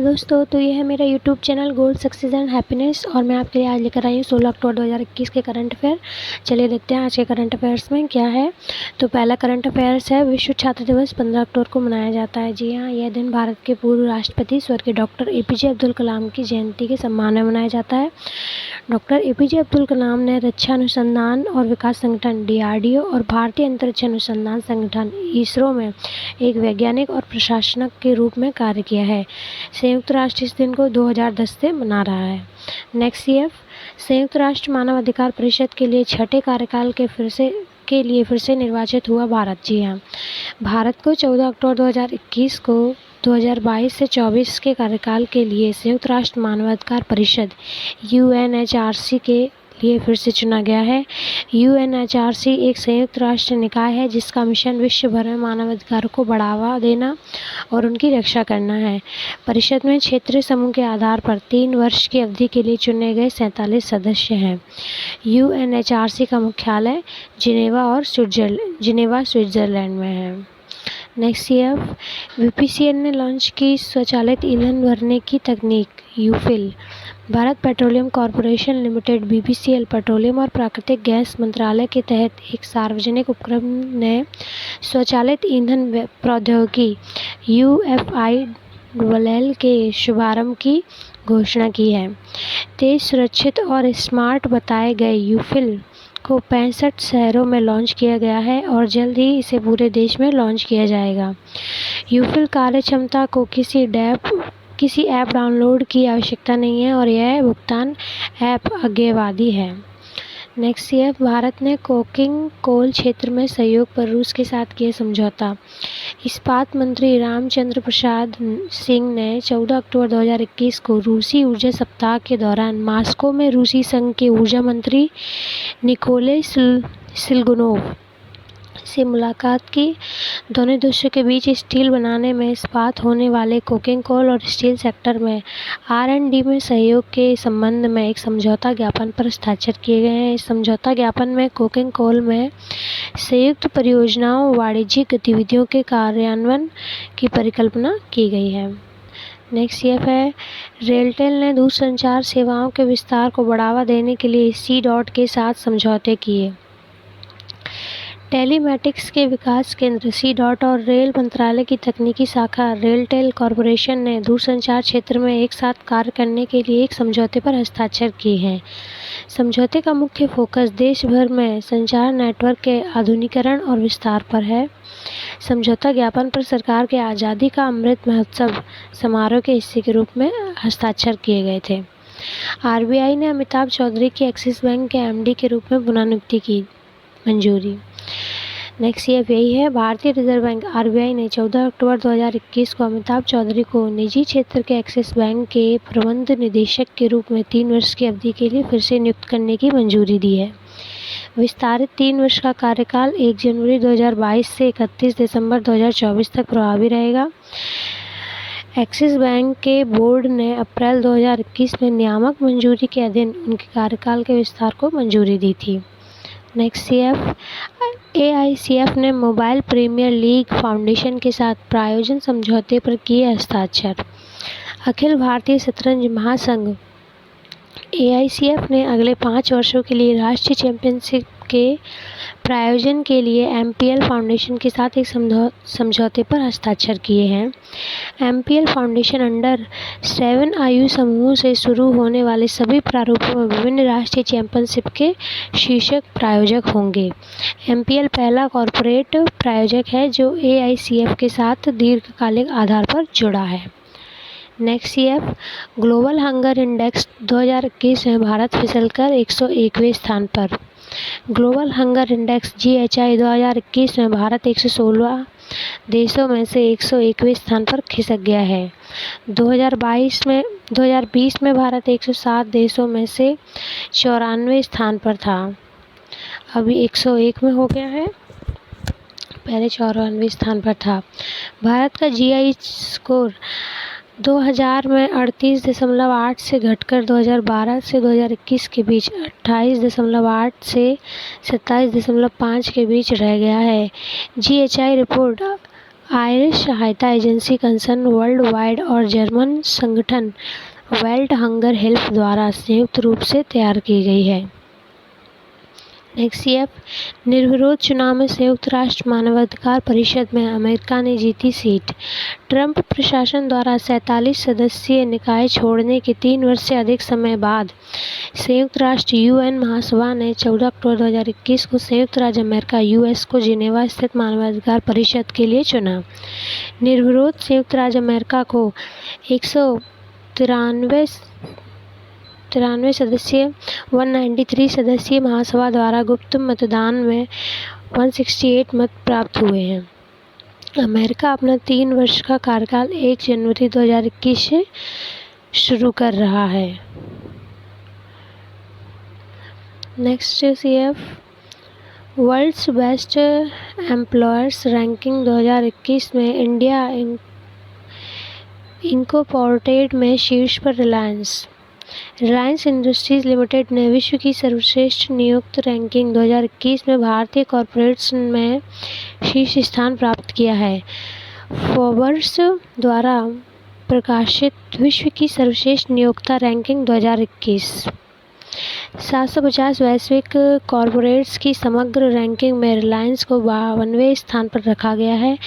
दोस्तों, तो ये है मेरा YouTube channel gold success and happiness और मैं आपके लिए आज लेकर आई हूँ 16 अक्टूबर 2021 के करंट अफेयर। चलिए देखते हैं आज के करंट अफेयर्स में क्या है। तो पहला करंट अफेयर्स है, विश्व छात्र दिवस 15 अक्टूबर को मनाया जाता है। जी हाँ, यह दिन भारत के पूर्व राष्ट्रपति स्वर्गीय डॉक्टर APJ अब्दुल कलाम की जयंती के सम्मान में मनाया जाता है। डॉक्टर APJ अब्दुल कलाम ने रक्षा अनुसंधान और विकास संगठन DRDO और भारतीय अंतरिक्ष अनुसंधान संगठन ISRO में एक वैज्ञानिक और प्रशासक के रूप में कार्य किया है। संयुक्त राष्ट्र इस दिन को 2010 से मना रहा है। नेक्स्ट CF, संयुक्त राष्ट्र मानव अधिकार परिषद के लिए छठे कार्यकाल के फिर से निर्वाचित हुआ भारत। जी हाँ, भारत को 14 अक्टूबर 2021 को 2022 से 24 के कार्यकाल के लिए संयुक्त राष्ट्र मानवाधिकार परिषद UNHRC के लिए फिर से चुना गया है। UNHRC एक संयुक्त राष्ट्र निकाय है जिसका मिशन विश्व भर में मानवाधिकारों को बढ़ावा देना और उनकी रक्षा करना है। परिषद में क्षेत्रीय समूह के आधार पर 3 वर्ष की अवधि के लिए चुने गए 47 सदस्य हैं। UNHRC का मुख्यालय जिनेवा, स्विट्जरलैंड में है। नेक्स्ट CF, BPCL ने लॉन्च की स्वचालित ईंधन भरने की तकनीक UFill. Bharat petroleum corporation limited BPCL petroleum और प्राकृतिक गैस मंत्रालय के तहत एक सार्वजनिक उपक्रम ने स्वचालित ईंधन प्रौद्योगिकी UFILL के शुभारंभ की घोषणा की है। तेज, सुरक्षित और स्मार्ट बताए गए यूफिल को 65 शहरों में लॉन्च किया गया है और जल्द ही इसे पूरे देश में लॉन्च किया जाएगा। यूफिल कार्यक्षमता को किसी ऐप डाउनलोड की आवश्यकता नहीं है और यह भुगतान ऐप आज्ञावादी है। नेक्स्ट CF, भारत ने कोकिंग कोल क्षेत्र में सहयोग पर रूस के साथ किया समझौता। इस्पात मंत्री रामचंद्र प्रसाद सिंह ने 14 अक्टूबर 2021 को रूसी ऊर्जा सप्ताह के दौरान मॉस्को में रूसी संघ के ऊर्जा मंत्री निकोले सिलगुनोव से मुलाकात की। दोनों देशों के बीच स्टील बनाने में इस्पात होने वाले कोकिंग कोल और स्टील सेक्टर में R&D में सहयोग के संबंध में एक समझौता ज्ञापन पर हस्ताक्षर किए गए हैं। इस समझौता ज्ञापन में कोकिंग कोल में संयुक्त परियोजनाओं, वाणिज्यिक गतिविधियों के कार्यान्वयन की परिकल्पना की गई है। नेक्स्ट CF है, रेलटेल ने दूरसंचार सेवाओं के विस्तार को बढ़ावा देने के लिए C.DOT के साथ समझौते किए। टेलीमैटिक्स के विकास केंद्र C.DOT और रेल मंत्रालय की तकनीकी शाखा रेलटेल कॉरपोरेशन ने दूरसंचार क्षेत्र में एक साथ कार्य करने के लिए एक समझौते पर हस्ताक्षर किए हैं। समझौते का मुख्य फोकस देश भर में संचार नेटवर्क के आधुनिकीकरण और विस्तार पर है। समझौता ज्ञापन पर सरकार के आज़ादी का अमृत महोत्सव समारोह के हिस्से के रूप में हस्ताक्षर किए गए थे। RBI ने अमिताभ चौधरी की एक्सिस बैंक के MD के रूप में पुनर्नियुक्ति की मंजूरी। नेक्स्ट CF यही है, भारतीय रिजर्व बैंक RBI ने 14 अक्टूबर 2021 को अमिताभ चौधरी को निजी क्षेत्र के एक्सिस बैंक के प्रबंध निदेशक के रूप में 3 वर्ष की अवधि के लिए फिर से नियुक्त करने की मंजूरी दी है। विस्तारित 3 वर्ष का कार्यकाल 1 जनवरी 2022 से 31 दिसंबर 2024 तक प्रभावी रहेगा। एक्सिस बैंक के बोर्ड ने अप्रैल 2021 में नियामक मंजूरी के अधीन उनके कार्यकाल के विस्तार को मंजूरी दी थी। नेक्स्ट CF, AICF ने मोबाइल प्रीमियर लीग फाउंडेशन के साथ प्रायोजन समझौते पर किए हस्ताक्षर। अखिल भारतीय शतरंज महासंघ AICF ने अगले 5 वर्षों के लिए राष्ट्रीय चैंपियनशिप के प्रायोजन के लिए MPL फाउंडेशन के साथ एक समझौते पर हस्ताक्षर किए हैं। MPL फाउंडेशन अंडर 7 आयु समूहों से शुरू होने वाले सभी प्रारूपों में विभिन्न राष्ट्रीय चैंपियनशिप के शीर्षक प्रायोजक होंगे। MPL पहला कॉरपोरेट प्रायोजक है जो AICF के साथ दीर्घकालिक आधार पर जुड़ा है। Next CF, global hunger index 2021 में भारत फिसलकर 101वें स्थान पर। ग्लोबल हंगर इंडेक्स GHI 2021 में भारत 116 देशों में से 101वें स्थान पर खिसक गया है। 2020 में भारत 107 देशों में से 94वें स्थान पर था, अभी 101 में हो गया है, पहले 94वें स्थान पर था। भारत का GI स्कोर 2000 में 38.8 से घटकर 2012 से 2021 के बीच 28.8 से 27.5 के बीच रह गया है। GHI रिपोर्ट आयरिश सहायता एजेंसी कंसर्न वर्ल्ड वाइड और जर्मन संगठन वेल्ट हंगर हेल्प द्वारा संयुक्त रूप से तैयार की गई है। नेक्स्ट सीएफ, निर्विरोध चुनाव में संयुक्त राष्ट्र मानवाधिकार परिषद में अमेरिका ने जीती सीट। ट्रंप प्रशासन द्वारा 47 सदस्यीय निकाय छोड़ने के 3 वर्ष से अधिक समय बाद संयुक्त राष्ट्र यूएन महासभा ने 14 अक्टूबर 2021 को संयुक्त राज्य अमेरिका यूएस को जिनेवा स्थित मानवाधिकार परिषद के लिए चुना। निर्विरोध संयुक्त राज्य अमेरिका को 193 सदस्यीय 193 सदस्यीय महासभा द्वारा गुप्त मतदान में 168 मत प्राप्त हुए हैं। अमेरिका अपना 3 वर्ष का कार्यकाल 1 जनवरी 2021 से शुरू कर रहा है। Next CF, worlds best employers ranking 2021 में इंडिया इनकॉर्पोरेटेड में शीर्ष पर रिलायंस इंडस्ट्रीज लिमिटेड ने विश्व की सर्वश्रेष्ठ नियुक्त रैंकिंग 2021 में भारतीय कॉर्पोरेट्स में शीर्ष स्थान प्राप्त किया है। फोर्ब्स द्वारा प्रकाशित विश्व की सर्वश्रेष्ठ नियोक्ता रैंकिंग 2021 750 वैश्विक कॉर्पोरेट्स की समग्र रैंकिंग में रिलायंस को 52वें स्थान पर रखा गया है।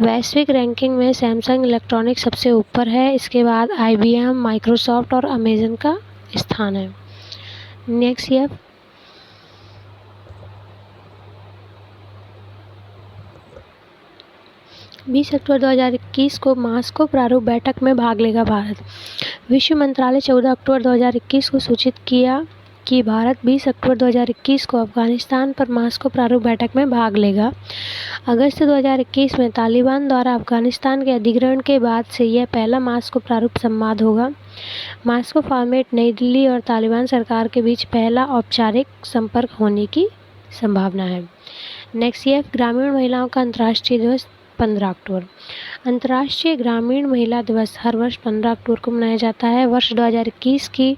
वैश्विक रैंकिंग में सैमसंग इलेक्ट्रॉनिक्स सबसे ऊपर है, इसके बाद IBM, माइक्रोसॉफ्ट और अमेजन का स्थान है। नेक्स्ट ये 20 अक्टूबर 2021 को मास्को प्रारूप बैठक में भाग लेगा भारत। विश्व मंत्रालय 14 अक्टूबर 2021 को सूचित किया कि भारत 20 अक्टूबर 2021 को अफगानिस्तान पर मास्को प्रारूप बैठक में भाग लेगा। अगस्त 2021 में तालिबान द्वारा अफगानिस्तान के अधिग्रहण के बाद से यह पहला मास्को प्रारूप संवाद होगा। मास्को फॉर्मेट नई दिल्ली और तालिबान सरकार के बीच पहला औपचारिक संपर्क होने की संभावना है। नेक्स्ट ये ग्रामीण महिलाओं का अंतर्राष्ट्रीय दिवस 15 अक्टूबर। अंतर्राष्ट्रीय ग्रामीण महिला दिवस हर वर्ष 15 अक्टूबर को मनाया जाता है। वर्ष 2021 की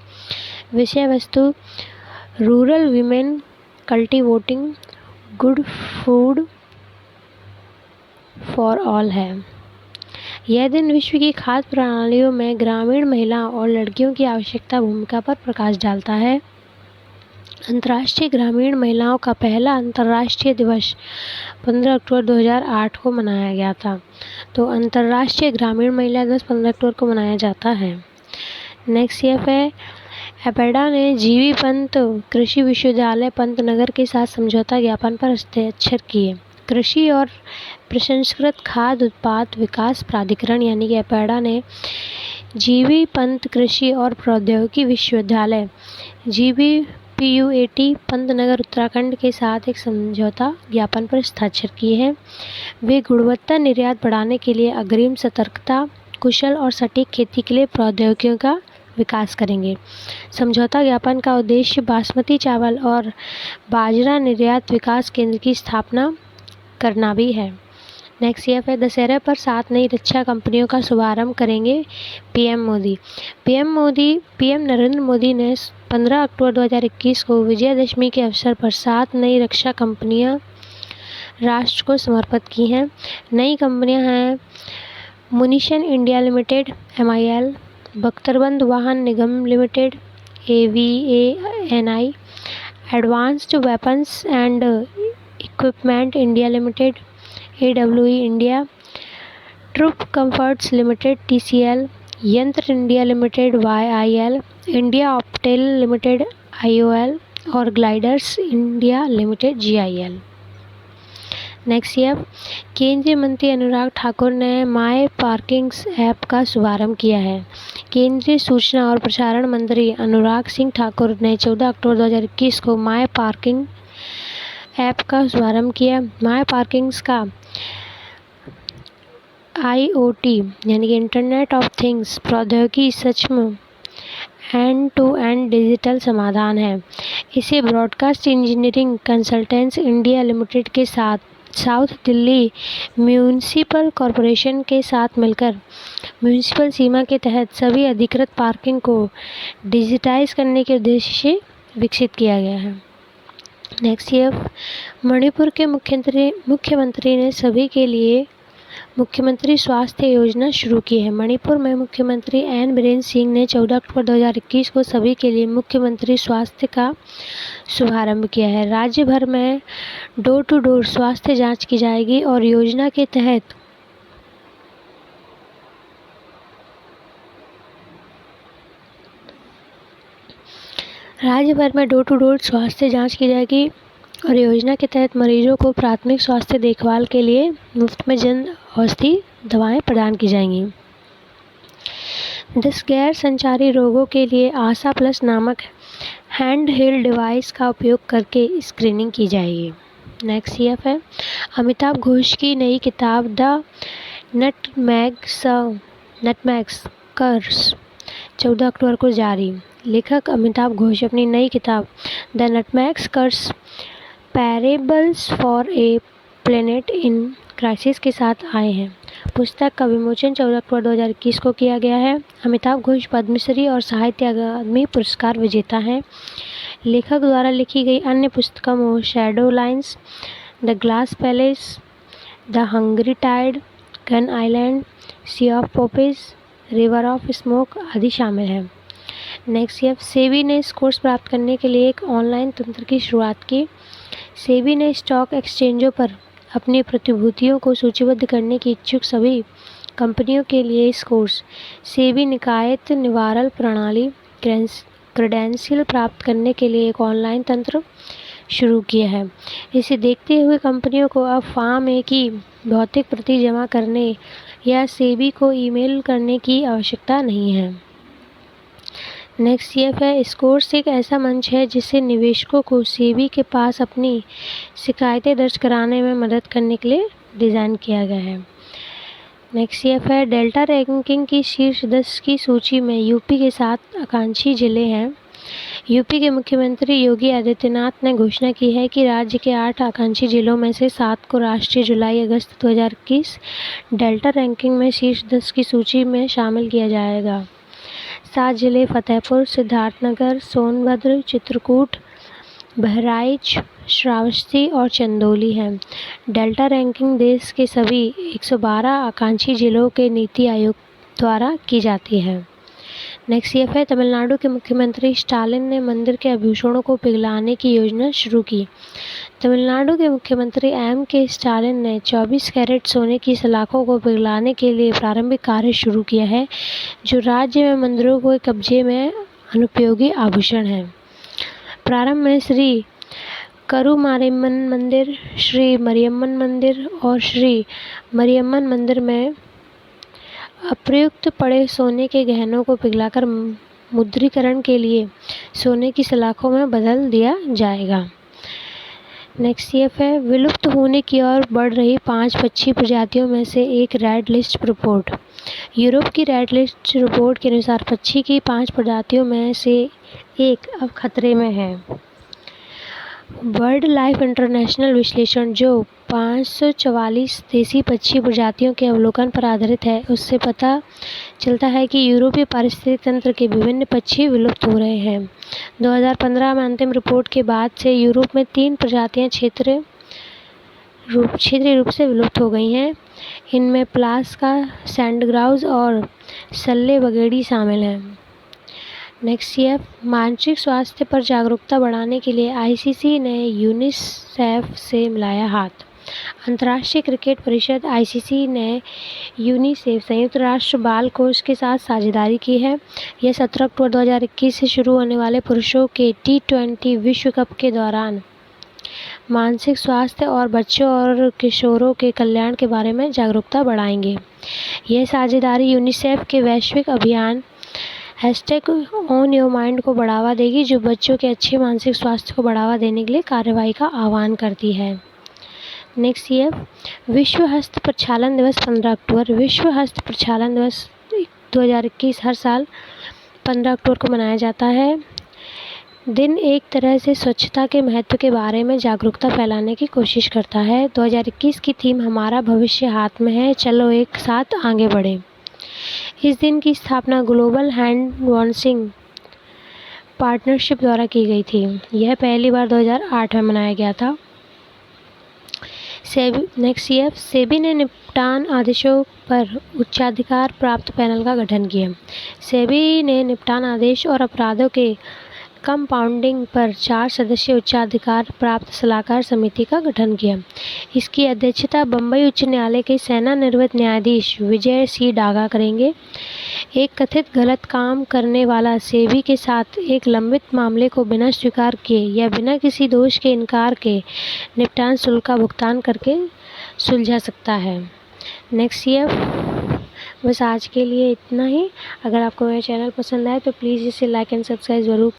विषय वस्तु rural women cultivating good food for all है। यह दिन विश्व की खाद्य प्रणालियों में ग्रामीण महिलाओं और लड़कियों की आवश्यकता भूमिका पर प्रकाश डालता है। अंतर्राष्ट्रीय ग्रामीण महिलाओं का पहला अंतर्राष्ट्रीय दिवस 15 अक्टूबर 2008 को मनाया गया था। तो अंतर्राष्ट्रीय ग्रामीण महिला दिवस 15 अक्टूबर को मनाया जाता है। नेक्स्ट सीएफ है एपेडा ने जीवी पंत कृषि विश्वविद्यालय पंतनगर के साथ समझौता ज्ञापन पर हस्ताक्षर किए। कृषि और प्रसंस्कृत खाद्य उत्पाद विकास प्राधिकरण यानी कि एपेडा ने जीवी पंत कृषि और प्रौद्योगिकी विश्वविद्यालय GVPUAT पंतनगर उत्तराखंड के साथ एक समझौता ज्ञापन पर हस्ताक्षर किए हैं। वे गुणवत्ता निर्यात बढ़ाने के लिए अग्रिम सतर्कता, कुशल और सटीक खेती के लिए प्रौद्योगिकियों का विकास करेंगे। समझौता ज्ञापन का उद्देश्य बासमती चावल और बाजरा निर्यात विकास केंद्र की स्थापना करना भी है। नेक्स्ट सीएफ है दशहरा पर 7 नई रक्षा कंपनियों का शुभारंभ करेंगे पीएम नरेंद्र मोदी ने 15 अक्टूबर 2021 को विजयदशमी के अवसर पर 7 नई रक्षा कंपनियां राष्ट्र को समर्पित की हैं। नई कंपनियां हैं मुनिशन इंडिया लिमिटेड MIL, बख्तरबंद वाहन Nigam limited AVANI, advanced weapons and equipment India limited AWE India, troop comforts limited TCL, Yantra India limited YIL, India optel limited IOL और gliders India limited GIL। Next ये केंद्रीय मंत्री अनुराग ठाकुर ने माय पार्किंग्स ऐप का शुभारंभ किया है। केंद्रीय सूचना और प्रसारण मंत्री अनुराग सिंह ठाकुर ने 14 अक्टूबर 2021 को माय पार्किंग ऐप का शुभारंभ किया। माय पार्किंग्स का IoT यानी कि इंटरनेट ऑफ थिंग्स प्रौद्योगिकी सक्षम एंड-टू-एंड डिजिटल समाधान है। इसे broadcast engineering consultants India limited के साथ साउथ दिल्ली म्यूनिसिपल कॉरपोरेशन के साथ मिलकर म्यूनिसिपल सीमा के तहत सभी अधिकृत पार्किंग को डिजिटाइज करने के उद्देश्य से विकसित किया गया है। नेक्स्ट ये मणिपुर के मुख्यमंत्री ने सभी के लिए मुख्यमंत्री स्वास्थ्य योजना शुरू की है। मणिपुर में मुख्यमंत्री एन बीरेन सिंह ने 14 अक्टूबर 2021 को सभी के लिए मुख्यमंत्री स्वास्थ्य का शुभारंभ किया है। राज्य भर में डोर टू डोर स्वास्थ्य जांच की जाएगी और योजना के तहत मरीजों को प्राथमिक स्वास्थ्य देखभाल के लिए मुफ्त में जन औषधि दवाएं प्रदान की जाएंगी। 10 गैर संचारी रोगों के लिए आशा प्लस नामक हैंड हेल्ड डिवाइस का उपयोग करके स्क्रीनिंग की जाएगी। नेक्स्ट CF है अमिताभ घोष की नई किताब द नटमैग्स कर्स 14 अक्टूबर को जारी। लेखक अमिताभ घोष अपनी नई किताब the nutmeg's curse parables for a planet in crisis के साथ आए हैं। पुस्तक का विमोचन 14 अक्टूबर 2021 को किया गया है। अमिताभ घोष पद्मश्री और साहित्य अकादमी पुरस्कार विजेता हैं। लेखक द्वारा लिखी गई अन्य पुस्तकों में Shadow Lines, the Glass Palace, the Hungry Tide, Gun Island, Sea of Poppies, River of Smoke आदि शामिल हैं। नेक्स्ट CF सेबी ने इस कोर्स प्राप्त करने के लिए एक ऑनलाइन तंत्र की शुरुआत की। सेबी ने स्टॉक एक्सचेंजों पर अपनी प्रतिभूतियों को सूचीबद्ध करने की इच्छुक सभी कंपनियों के लिए इस कोर्स सेबी निकायत निवारण प्रणाली क्रेडेंशियल प्राप्त करने के लिए एक ऑनलाइन तंत्र शुरू किया है। इसे देखते हुए कंपनियों को अब फॉर्म ए की भौतिक प्रति जमा करने या सेबी को ईमेल करने की आवश्यकता नहीं है। नेक्स्ट CF है स्कोर्स एक ऐसा मंच है जिसे निवेशकों को सेबी के पास अपनी शिकायतें दर्ज कराने में मदद करने के लिए डिज़ाइन किया गया है। नेक्स्ट CF है डेल्टा रैंकिंग की शीर्ष 10 की सूची में यूपी के 7 आकांक्षी जिले हैं। यूपी के मुख्यमंत्री योगी आदित्यनाथ ने घोषणा की है कि राज्य के 8 आकांक्षी जिलों में से 7 को राष्ट्रीय जुलाई-अगस्त 2021 डेल्टा रैंकिंग में शीर्ष 10 की सूची में शामिल किया जाएगा। 7 जिले फतेहपुर, सिद्धार्थनगर, सोनभद्र, चित्रकूट, बहराइच, श्रावस्ती और चंदौली हैं। डेल्टा रैंकिंग देश के सभी 112 आकांक्षी जिलों के नीति आयोग द्वारा की जाती है। नेक्स्ट CF है तमिलनाडु के मुख्यमंत्री स्टालिन ने मंदिर के आभूषणों को पिघलाने की योजना शुरू की। तमिलनाडु के मुख्यमंत्री के स्टालिन ने 24 कैरेट सोने की सलाखों को पिघलाने के लिए प्रारंभिक कार्य शुरू किया है, जो राज्य में मंदिरों के कब्जे में अनुपयोगी आभूषण हैं। प्रारंभ में श्री करुमारियम्मन मंदिर, श्री मरियम्मन मंदिर और श्री मरियम्मन मंदिर में अप्रयुक्त पड़े सोने के गहनों को पिघलाकर मुद्रीकरण के लिए सोने की सलाखों में बदल दिया जाएगा। नेक्स्ट CF है विलुप्त होने की ओर बढ़ रही 5 पक्षी प्रजातियों में से एक रेड लिस्ट रिपोर्ट। यूरोप की रेड लिस्ट रिपोर्ट के अनुसार पक्षी की 5 प्रजातियों में से एक अब खतरे में है। बर्ड लाइफ इंटरनेशनल विश्लेषण, जो 544 देसी पक्षी प्रजातियों के अवलोकन पर आधारित है, उससे पता चलता है कि यूरोपीय पारिस्थितिक तंत्र के विभिन्न पक्षी विलुप्त हो रहे हैं। 2015 में अंतिम रिपोर्ट के बाद से यूरोप में 3 प्रजातियां क्षेत्रीय रूप से विलुप्त हो गई हैं। इनमें प्लास्का, सैंडग्राउज और सल्ले बगेड़ी शामिल हैं। नेक्स्ट CF मानसिक स्वास्थ्य पर जागरूकता बढ़ाने के लिए ICC ने यूनिसेफ से मिलाया हाथ। अंतर्राष्ट्रीय क्रिकेट परिषद ICC ने यूनिसेफ संयुक्त राष्ट्र बाल कोष के साथ साझेदारी की है। यह 17 अक्टूबर 2021 से शुरू होने वाले पुरुषों के T20 विश्व कप के दौरान मानसिक स्वास्थ्य और बच्चों और किशोरों के कल्याण के बारे में जागरूकता बढ़ाएंगे। यह साझेदारी यूनिसेफ के वैश्विक अभियान #ऑन योर माइंड को बढ़ावा देगी, जो बच्चों के अच्छे मानसिक स्वास्थ्य को बढ़ावा देने के लिए कार्रवाई का आह्वान करती है। नेक्स्ट CF विश्व हस्त प्रक्षालन दिवस 15 अक्टूबर। विश्व हस्त प्रक्षालन दिवस 2021 हर साल 15 अक्टूबर को मनाया जाता है। दिन एक तरह से स्वच्छता के महत्व के बारे में जागरूकता फैलाने की कोशिश करता है। 2021 की थीम हमारा भविष्य हाथ में है, चलो एक साथ आगे बढ़ें। इस दिन की स्थापना ग्लोबल हैंड वॉशिंग पार्टनरशिप द्वारा की गई थी। यह पहली बार 2008 में मनाया गया था। सेबी ने निपटान आदेशों पर उच्चाधिकार प्राप्त पैनल का गठन किया। सेबी ने निपटान आदेश और अपराधों के कंपाउंडिंग पर 4 सदस्यीय उच्चाधिकार प्राप्त सलाहकार समिति का गठन किया। इसकी अध्यक्षता बम्बई उच्च न्यायालय के सेवानिवृत्त न्यायाधीश विजय सी डागा करेंगे। एक कथित गलत काम करने वाला सेबी के साथ एक लंबित मामले को बिना स्वीकार किए या बिना किसी दोष के इनकार के निपटान शुल्क का भुगतान करके सुलझा सकता है। बस आज के लिए इतना ही। अगर आपको मेरा चैनल पसंद आए तो प्लीज़ इसे लाइक एंड सब्सक्राइब ज़रूर